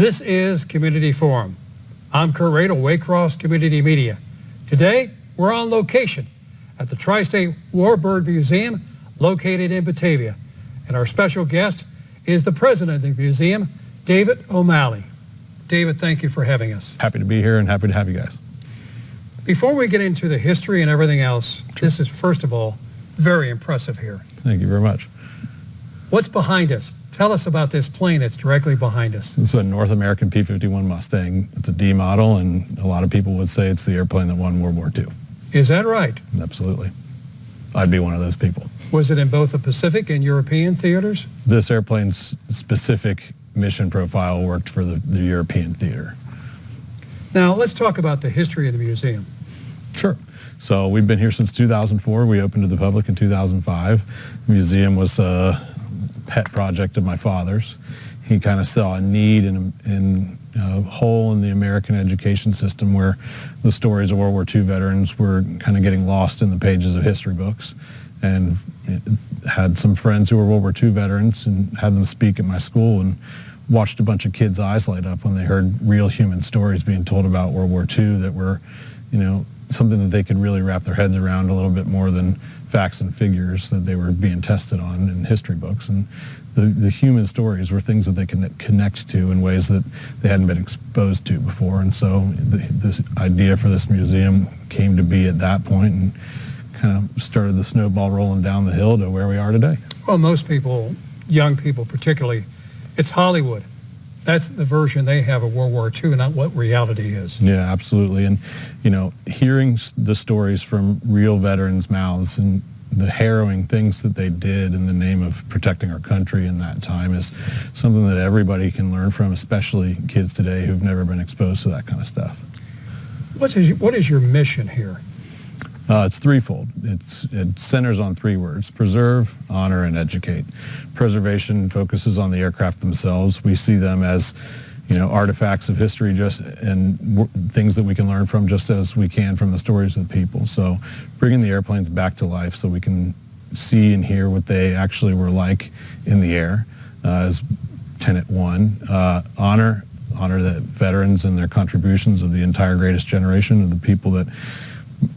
This is Community Forum. I'm Kert Radel, Waycross Community Media. Today, we're on location at the Tristate WarBird Museum located in Batavia. And our special guest is the president of the museum, David O'Malley. David, thank you for having us. Happy to be here and happy to have you guys. Before we get into the history and everything else, this is, first of all, very impressive here. Thank you very much. What's behind us? Tell us about this plane that's directly behind us. It's a North American P-51 Mustang. It's a D model, and a lot of people would say it's the airplane that won World War II. Is that right? Absolutely. I'd be one of those people. Was it in both the Pacific and European theaters? This airplane's specific mission profile worked for the European theater. Now, let's talk about the history of the museum. Sure. So we've been here since 2004. We opened to the public in 2005. The museum was a pet project of my father's. He kind of saw a need in a hole in the American education system where the stories of World War II veterans were kind of getting lost in the pages of history books, and had some friends who were World War II veterans and had them speak at my school, and watched a bunch of kids' eyes light up when they heard real human stories being told about World War II that were, something that they could really wrap their heads around a little bit more than facts and figures that they were being tested on in history books. And the human stories were things that they can connect to in ways that they hadn't been exposed to before. And so this idea for this museum came to be at that point and kind of started the snowball rolling down the hill to where we are today. Well, most people, young people particularly, it's Hollywood. That's the version they have of World War II, not what reality is. Yeah, absolutely. And, hearing the stories from real veterans' mouths and the harrowing things that they did in the name of protecting our country in that time is something that everybody can learn from, especially kids today who've never been exposed to that kind of stuff. What is your mission here? It's threefold. It centers on three words: preserve, honor, and educate. Preservation focuses on the aircraft themselves. We see them as, artifacts of history and things that we can learn from just as we can from the stories of the people. So bringing the airplanes back to life so we can see and hear what they actually were like in the air is tenet one. Honor the veterans and their contributions of the entire greatest generation of the people that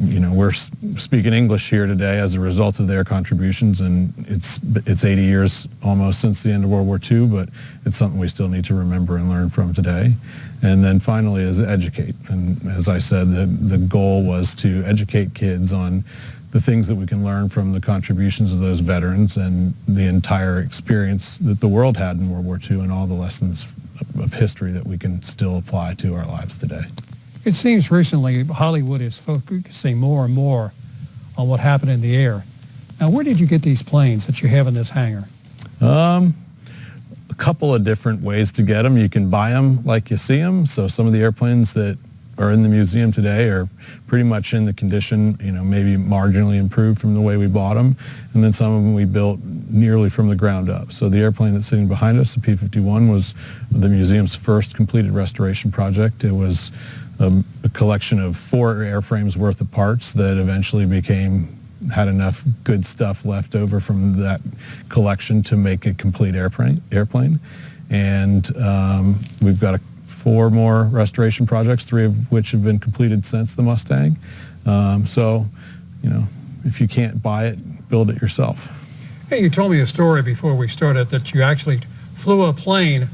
we're speaking English here today as a result of their contributions, and it's 80 years almost since the end of World War II, but it's something we still need to remember and learn from today. And then finally is educate. And as I said, the goal was to educate kids on the things that we can learn from the contributions of those veterans and the entire experience that the world had in World War II and all the lessons of history that we can still apply to our lives today. It seems recently Hollywood is focusing more and more on what happened in the air. Now, where did you get these planes that you have in this hangar? A couple of different ways to get them. You can buy them like you see them. So some of the airplanes that are in the museum today are pretty much in the condition, maybe marginally improved from the way we bought them. And then some of them we built nearly from the ground up. So the airplane that's sitting behind us, the P-51, was the museum's first completed restoration project. It was a collection of 4 airframes worth of parts that eventually had enough good stuff left over from that collection to make a complete airplane. And we've got 4 more restoration projects, 3 of which have been completed since the Mustang. So, if you can't buy it, build it yourself. Hey, you told me a story before we started that you actually flew a plane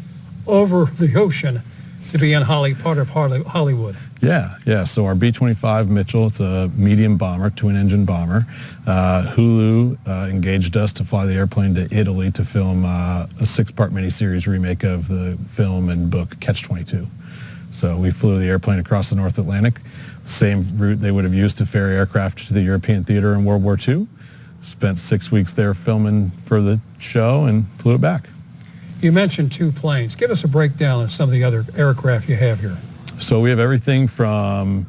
over the ocean to be in part of Hollywood. Yeah. So our B-25 Mitchell, it's a medium bomber, twin-engine bomber. Hulu engaged us to fly the airplane to Italy to film a 6-part miniseries remake of the film and book Catch-22. So we flew the airplane across the North Atlantic, same route they would have used to ferry aircraft to the European theater in World War II. Spent 6 weeks there filming for the show and flew it back. You mentioned 2 planes. Give us a breakdown of some of the other aircraft you have here. So we have everything from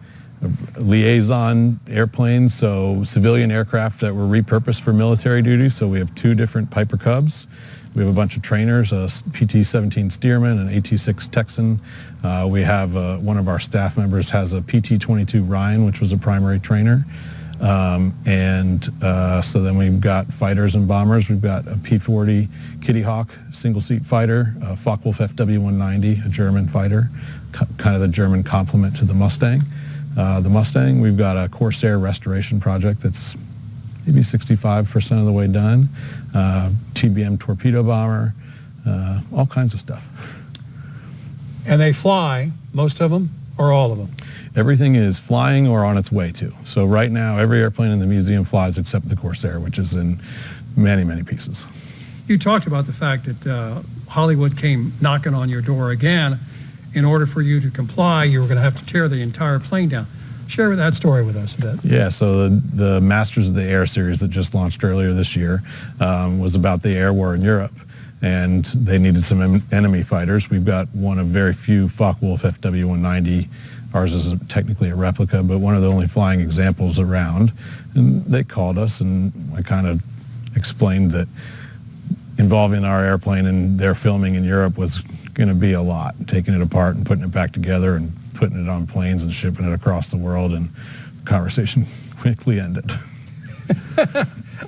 liaison airplanes, so civilian aircraft that were repurposed for military duty. So we have 2 different Piper Cubs. We have a bunch of trainers, a PT-17 Stearman, an AT-6 Texan. We have one of our staff members has a PT-22 Ryan, which was a primary trainer. So then we've got fighters and bombers. We've got a P-40 Kitty Hawk single-seat fighter, a Focke-Wulf FW-190, a German fighter, kind of the German complement to the Mustang. We've got a Corsair restoration project that's maybe 65% of the way done, TBM torpedo bomber, all kinds of stuff. And they fly, most of them, or all of them? Everything is flying or on its way to. So right now, every airplane in the museum flies except the Corsair, which is in many, many pieces. You talked about the fact that Hollywood came knocking on your door again. In order for you to comply, you were going to have to tear the entire plane down. Share that story with us a bit. Yeah, so the Masters of the Air series that just launched earlier this year was about the air war in Europe, and they needed some enemy fighters. We've got one of very few Focke-Wulf FW-190. Ours is technically a replica, but one of the only flying examples around. And they called us, and I kind of explained that involving our airplane and their filming in Europe was going to be a lot, taking it apart and putting it back together and putting it on planes and shipping it across the world, and the conversation quickly ended.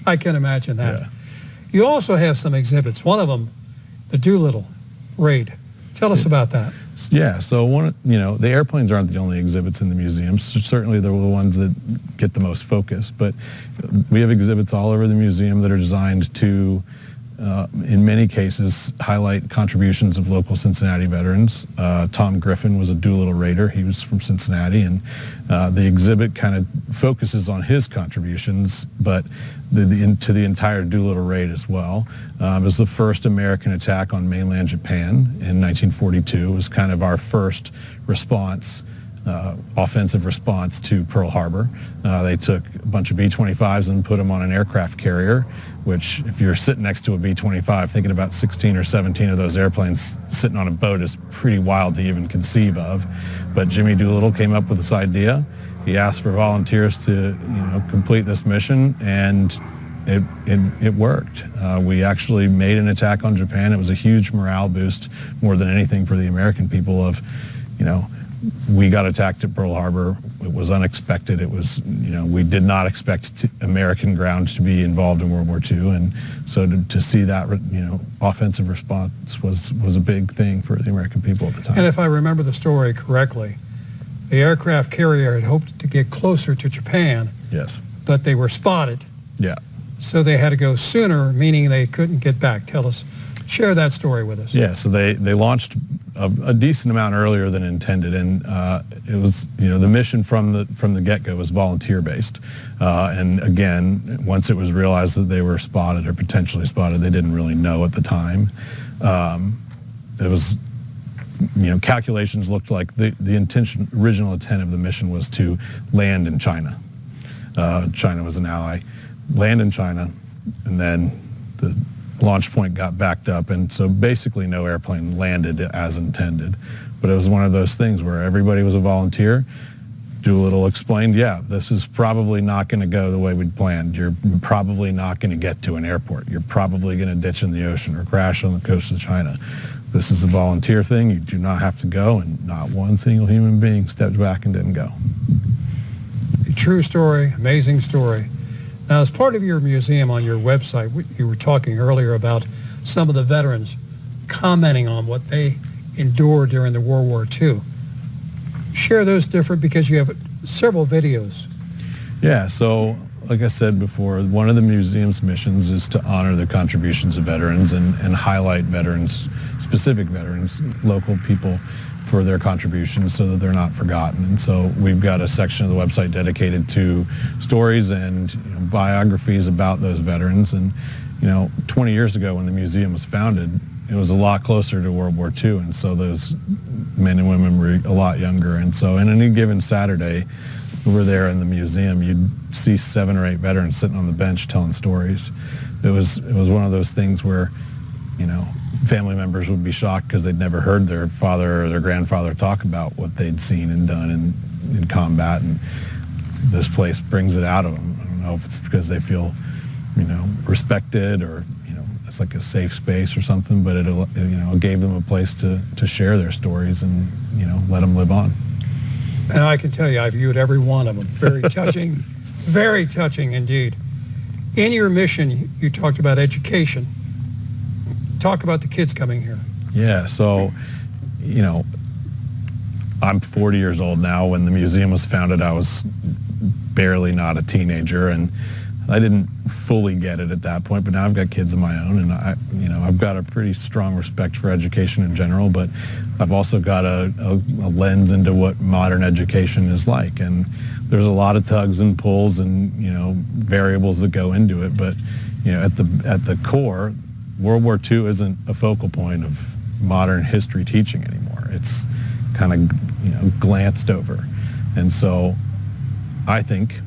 I can imagine that. Yeah. You also have some exhibits. One of them, the Doolittle raid. Tell us about that. Yeah, so the airplanes aren't the only exhibits in the museum. So certainly they're the ones that get the most focus, but we have exhibits all over the museum that are designed to in many cases, highlight contributions of local Cincinnati veterans. Tom Griffin was a Doolittle Raider. He was from Cincinnati, and the exhibit kind of focuses on his contributions, but to the entire Doolittle Raid as well. It was the first American attack on mainland Japan in 1942. It was kind of our first response, offensive response to Pearl Harbor. They took a bunch of B-25s and put them on an aircraft carrier, which if you're sitting next to a B-25, thinking about 16 or 17 of those airplanes sitting on a boat is pretty wild to even conceive of. But Jimmy Doolittle came up with this idea. He asked for volunteers to complete this mission, and it worked. We actually made an attack on Japan. It was a huge morale boost, more than anything for the American people of, we got attacked at Pearl Harbor. It was unexpected. It was, we did not expect American ground to be involved in World War II. And so to see that, offensive response was a big thing for the American people at the time. And if I remember the story correctly, the aircraft carrier had hoped to get closer to Japan. Yes. But they were spotted. Yeah. So they had to go sooner, meaning they couldn't get back. Share that story with us. Yeah, so they launched a decent amount earlier than intended, and it was, the mission from the get-go was volunteer-based. And again, once it was realized that they were spotted or potentially spotted, they didn't really know at the time. It was, calculations looked like the original intent of the mission was to land in China. China was an ally. Land in China, and then the launch point got backed up, and so basically no airplane landed as intended. But it was one of those things where everybody was a volunteer. Doolittle explained, this is probably not going to go the way we'd planned. You're probably not going to get to an airport. You're probably going to ditch in the ocean or crash on the coast of China. This is a volunteer thing. You do not have to go, and not one single human being stepped back and didn't go. True story, amazing story. Now, as part of your museum on your website, you were talking earlier about some of the veterans commenting on what they endured during the World War II. Share those because you have several videos. Yeah, so like I said before, one of the museum's missions is to honor the contributions of veterans and highlight veterans, specific veterans, local people, for their contributions so that they're not forgotten. And so we've got a section of the website dedicated to stories and biographies about those veterans. And 20 years ago when the museum was founded, it was a lot closer to World War II, and so those men and women were a lot younger. And so in any given Saturday, we're there in the museum, you'd see 7 or 8 veterans sitting on the bench telling stories. It was one of those things where family members would be shocked because they'd never heard their father or their grandfather talk about what they'd seen and done in combat, and this place brings it out of them. I don't know if it's because they feel, respected or, it's like a safe space or something, but it gave them a place to share their stories and, let them live on. And I can tell you, I viewed every one of them. Very touching, Very touching indeed. In your mission, you talked about education. Talk about the kids coming here. Yeah, so, you know, I'm 40 years old now. When the museum was founded, I was barely not a teenager, and I didn't fully get it at that point, but now I've got kids of my own, and I've got a pretty strong respect for education in general, but I've also got a lens into what modern education is like, and there's a lot of tugs and pulls and, you know, variables that go into it, but, you know, at the core, World War II isn't a focal point of modern history teaching anymore. It's kind of, you know, glanced over, and so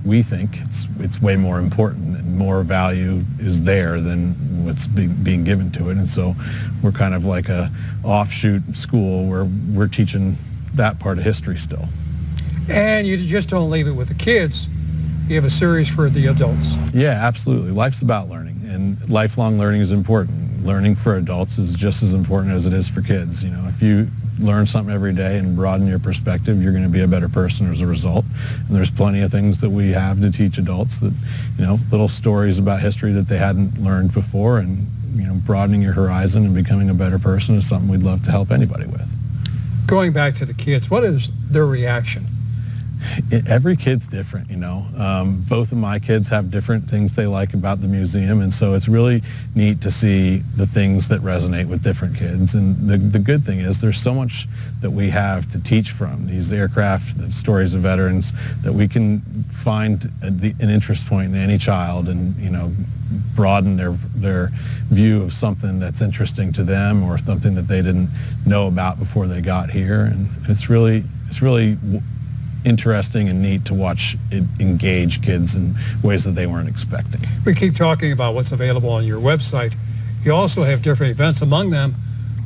we think it's way more important, and more value is there than what's being given to it. And so we're kind of like a offshoot school where we're teaching that part of history still. And you just don't leave it with the kids. You have a series for the adults. Yeah, absolutely. Life's about learning, and lifelong learning is important. Learning for adults is just as important as it is for kids. You know, if you learn something every day and broaden your perspective, you're going to be a better person as a result. And there's plenty of things that we have to teach adults, that, you know, little stories about history that they hadn't learned before, and, you know, broadening your horizon and becoming a better person is something we'd love to help anybody with. Going back to the kids, what is their reaction? Every kid's different, you know. Both of my kids have different things they like about the museum, and so it's really neat to see the things that resonate with different kids. And the good thing is there's so much that we have to teach from these aircraft, the stories of veterans, that we can find an interest point in any child, and, you know, broaden their view of something that's interesting to them, or something that they didn't know about before they got here. And it's really interesting and neat to watch it engage kids in ways that they weren't expecting. We keep talking about what's available on your website. You also have different events. Among them,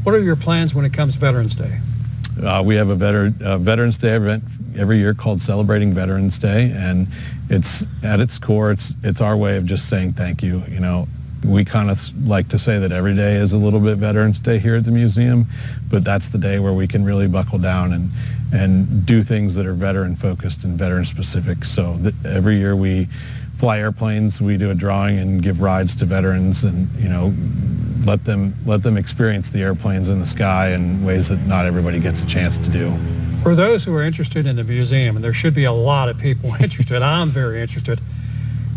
what are your plans when it comes to Veterans Day? We have a Veterans Day event every year called Celebrating Veterans Day, and it's, at its core, it's our way of just saying thank you. You know, we kind of like to say that every day is a little bit Veterans Day here at the museum, but that's the day where we can really buckle down and do things that are veteran focused and veteran specific. So every year we fly airplanes, we do a drawing and give rides to veterans, and, you know, let them experience the airplanes in the sky in ways that not everybody gets a chance to do. For those who are interested in the museum, and there should be a lot of people interested, I'm very interested.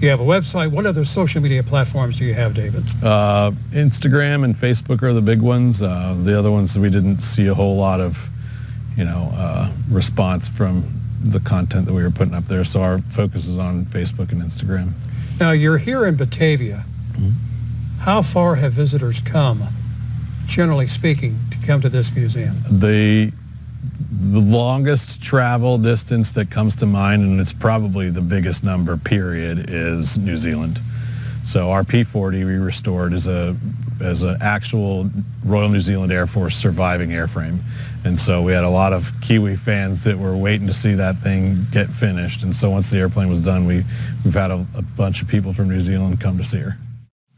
You have a website. What other social media platforms do you have, David? Instagram and Facebook are the big ones. The other ones, we didn't see a whole lot of, you know, response from the content that we were putting up there. So our focus is on Facebook and Instagram. Now, you're here in Batavia. Mm-hmm. How far have visitors come, generally speaking, to come to this museum? The longest travel distance that comes to mind, and it's probably the biggest number, period, is New Zealand. So our P-40 we restored as an actual Royal New Zealand Air Force surviving airframe. And so we had a lot of Kiwi fans that were waiting to see that thing get finished. And so once the airplane was done, we've had a bunch of people from New Zealand come to see her.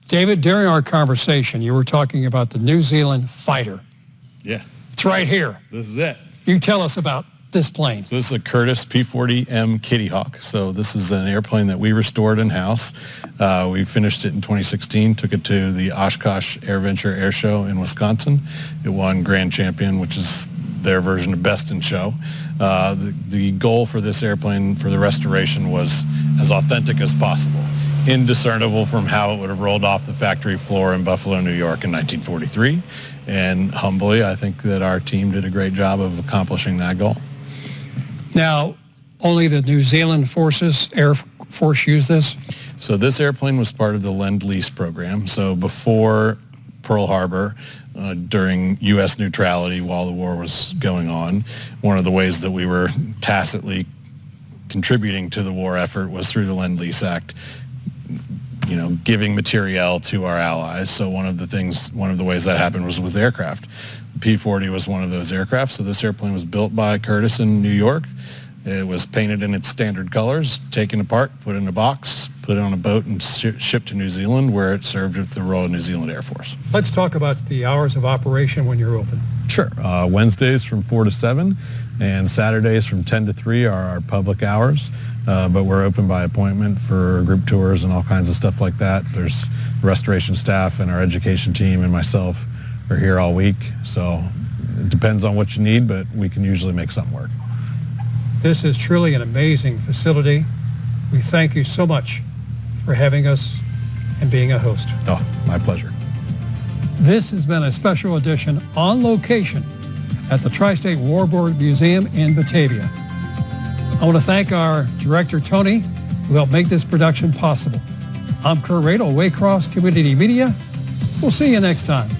David, during our conversation, you were talking about the New Zealand fighter. Yeah. It's right here. This is it. You tell us about this plane. So this is a Curtiss P-40M Kitty Hawk. So this is an airplane that we restored in-house. We finished it in 2016, took it to the Oshkosh AirVenture Air Show in Wisconsin. It won Grand Champion, which is their version of Best in Show. The goal for this airplane for the restoration was as authentic as possible, indiscernible from how it would have rolled off the factory floor in Buffalo, New York in 1943. And humbly, I think that our team did a great job of accomplishing that goal. Now, only the New Zealand Air Force use this? So this airplane was part of the Lend-Lease program. So before Pearl Harbor, during U.S. neutrality while the war was going on, one of the ways that we were tacitly contributing to the war effort was through the Lend-Lease Act, you know, giving materiel to our allies. So one of the ways that happened was with aircraft. The P-40 was one of those aircraft. So this airplane was built by Curtiss in New York. It was painted in its standard colors, taken apart, put in a box, put it on a boat, and shipped to New Zealand, where it served with the Royal New Zealand Air Force. Let's talk about the hours of operation when you're open. Sure. Wednesdays from 4 to 7 and Saturdays from 10 to 3 are our public hours, but we're open by appointment for group tours and all kinds of stuff like that. There's restoration staff and our education team and myself are here all week, so it depends on what you need, but we can usually make something work. This is truly an amazing facility. We thank you so much for having us and being a host. Oh, my pleasure. This has been a special edition on location at the Tristate WarBird Museum in Batavia. I want to thank our director, Tony, who helped make this production possible. I'm Kert Radel, Waycross Community Media. We'll see you next time.